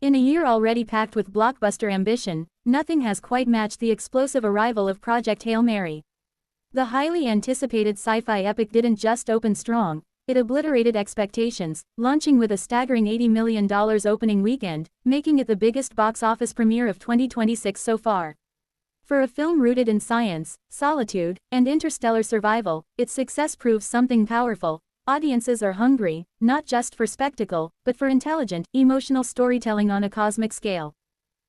In a year already packed with blockbuster ambition, nothing has quite matched the explosive arrival of Project Hail Mary. The highly anticipated sci-fi epic didn't just open strong, it obliterated expectations, launching with a staggering $80 million opening weekend, making it the biggest box office premiere of 2026 so far. For a film rooted in science, solitude, and interstellar survival, its success proves something powerful. Audiences are hungry, not just for spectacle, but for intelligent, emotional storytelling on a cosmic scale.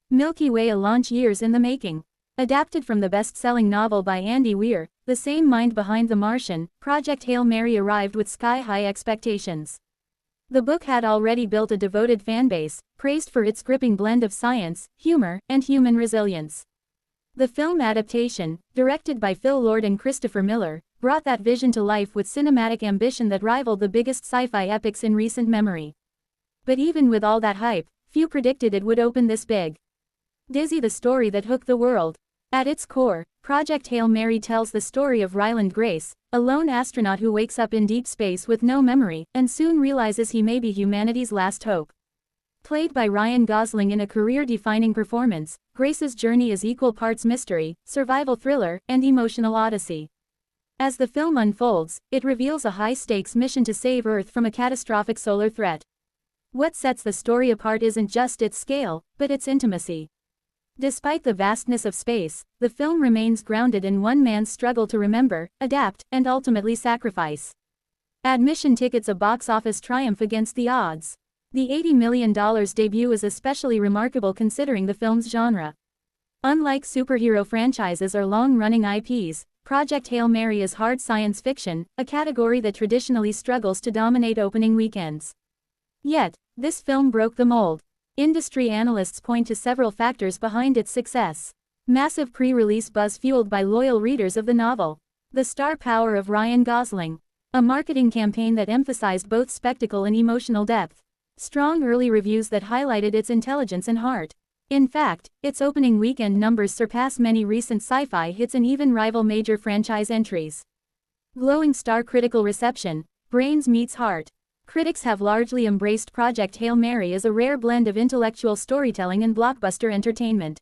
Milky Way, a launch years in the making. Adapted from the best-selling novel by Andy Weir, the same mind behind The Martian, Project Hail Mary arrived with sky-high expectations. The book had already built a devoted fanbase, praised for its gripping blend of science, humor, and human resilience. The film adaptation, directed by Phil Lord and Christopher Miller, brought that vision to life with cinematic ambition that rivaled the biggest sci-fi epics in recent memory. But even with all that hype, few predicted it would open this big. Dizzy, the story that hooked the world. At its core, Project Hail Mary tells the story of Ryland Grace, a lone astronaut who wakes up in deep space with no memory, and soon realizes he may be humanity's last hope. Played by Ryan Gosling in a career-defining performance, Grace's journey is equal parts mystery, survival thriller, and emotional odyssey. As the film unfolds, it reveals a high-stakes mission to save Earth from a catastrophic solar threat. What sets the story apart isn't just its scale, but its intimacy. Despite the vastness of space, the film remains grounded in one man's struggle to remember, adapt, and ultimately sacrifice. Admission tickets, a box office triumph against the odds. The $80 million debut is especially remarkable considering the film's genre. Unlike superhero franchises or long-running IPs, Project Hail Mary is hard science fiction, a category that traditionally struggles to dominate opening weekends. Yet, this film broke the mold. Industry analysts point to several factors behind its success. Massive pre-release buzz fueled by loyal readers of the novel. The star power of Ryan Gosling. A marketing campaign that emphasized both spectacle and emotional depth. Strong early reviews that highlighted its intelligence and heart. In fact, its opening weekend numbers surpass many recent sci-fi hits and even rival major franchise entries. Glowing star critical reception. Brains meets heart. Critics have largely embraced Project Hail Mary as a rare blend of intellectual storytelling and blockbuster entertainment.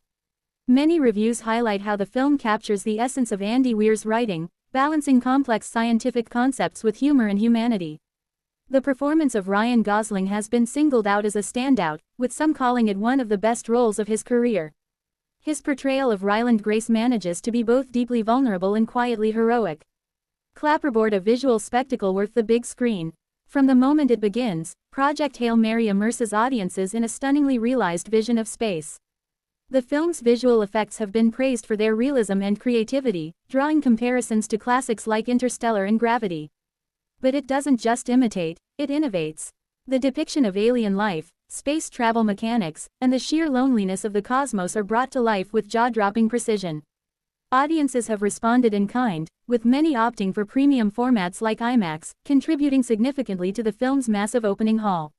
Many reviews highlight how the film captures the essence of Andy Weir's writing, balancing complex scientific concepts with humor and humanity. The performance of Ryan Gosling has been singled out as a standout, with some calling it one of the best roles of his career. His portrayal of Ryland Grace manages to be both deeply vulnerable and quietly heroic. Clapperboard, a visual spectacle worth the big screen. From the moment it begins, Project Hail Mary immerses audiences in a stunningly realized vision of space. The film's visual effects have been praised for their realism and creativity, drawing comparisons to classics like Interstellar and Gravity. But it doesn't just imitate, it innovates. The depiction of alien life, space travel mechanics, and the sheer loneliness of the cosmos are brought to life with jaw-dropping precision. Audiences have responded in kind, with many opting for premium formats like IMAX, contributing significantly to the film's massive opening haul.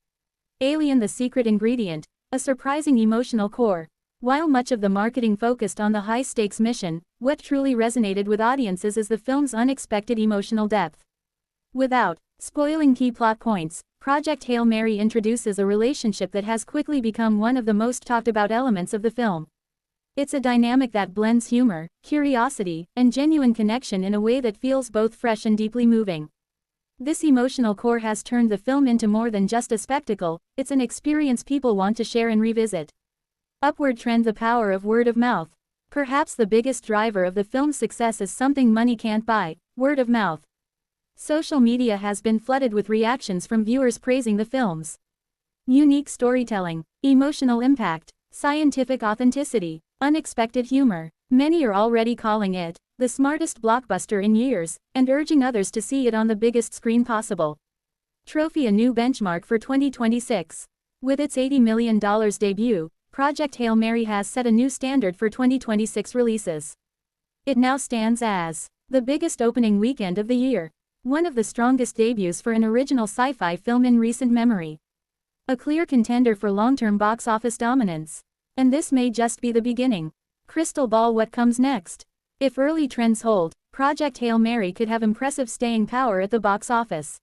Alien, the secret ingredient, a surprising emotional core. While much of the marketing focused on the high-stakes mission, what truly resonated with audiences is the film's unexpected emotional depth. Without spoiling key plot points, Project Hail Mary introduces a relationship that has quickly become one of the most talked about elements of the film. It's a dynamic that blends humor, curiosity, and genuine connection in a way that feels both fresh and deeply moving. This emotional core has turned the film into more than just a spectacle, it's an experience people want to share and revisit. Upward trend, the power of word of mouth. Perhaps the biggest driver of the film's success is something money can't buy: word of mouth. Social media has been flooded with reactions from viewers praising the film's unique storytelling, emotional impact, scientific authenticity, unexpected humor. Many are already calling it the smartest blockbuster in years, and urging others to see it on the biggest screen possible. Trophy, a new benchmark for 2026. With its $80 million debut, Project Hail Mary has set a new standard for 2026 releases. It now stands as the biggest opening weekend of the year. One of the strongest debuts for an original sci-fi film in recent memory. A clear contender for long-term box office dominance. And this may just be the beginning. Crystal ball, what comes next? If early trends hold, Project Hail Mary could have impressive staying power at the box office.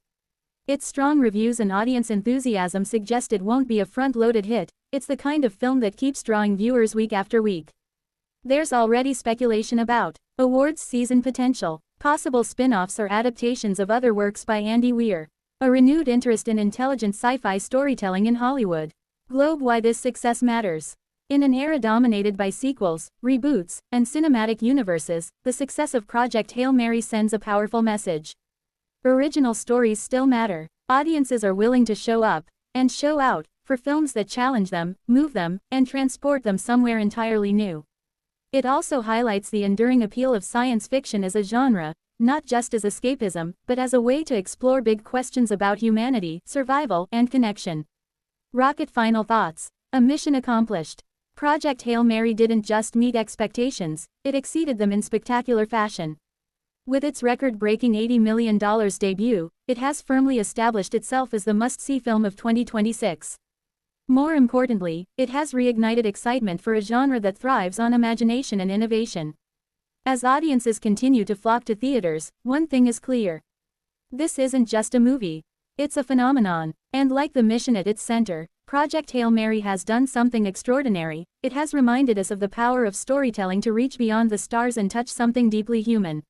Its strong reviews and audience enthusiasm suggest it won't be a front-loaded hit, It's the kind of film that keeps drawing viewers week after week. There's already speculation about awards season potential, possible spin-offs or adaptations of other works by Andy Weir, a renewed interest in intelligent sci-fi storytelling in Hollywood. Globe: Why this success matters. In an era dominated by sequels, reboots, and cinematic universes, the success of Project Hail Mary sends a powerful message. Original stories still matter. Audiences are willing to show up, and show out, for films that challenge them, move them, and transport them somewhere entirely new. It also highlights the enduring appeal of science fiction as a genre, not just as escapism, but as a way to explore big questions about humanity, survival, and connection. Rocket: Final thoughts. A mission accomplished. Project Hail Mary didn't just meet expectations, it exceeded them in spectacular fashion. With its record-breaking $80 million debut, it has firmly established itself as the must-see film of 2026. More importantly, it has reignited excitement for a genre that thrives on imagination and innovation. As audiences continue to flock to theaters, one thing is clear. This isn't just a movie. It's a phenomenon. And like the mission at its center, Project Hail Mary has done something extraordinary. It has reminded us of the power of storytelling to reach beyond the stars and touch something deeply human.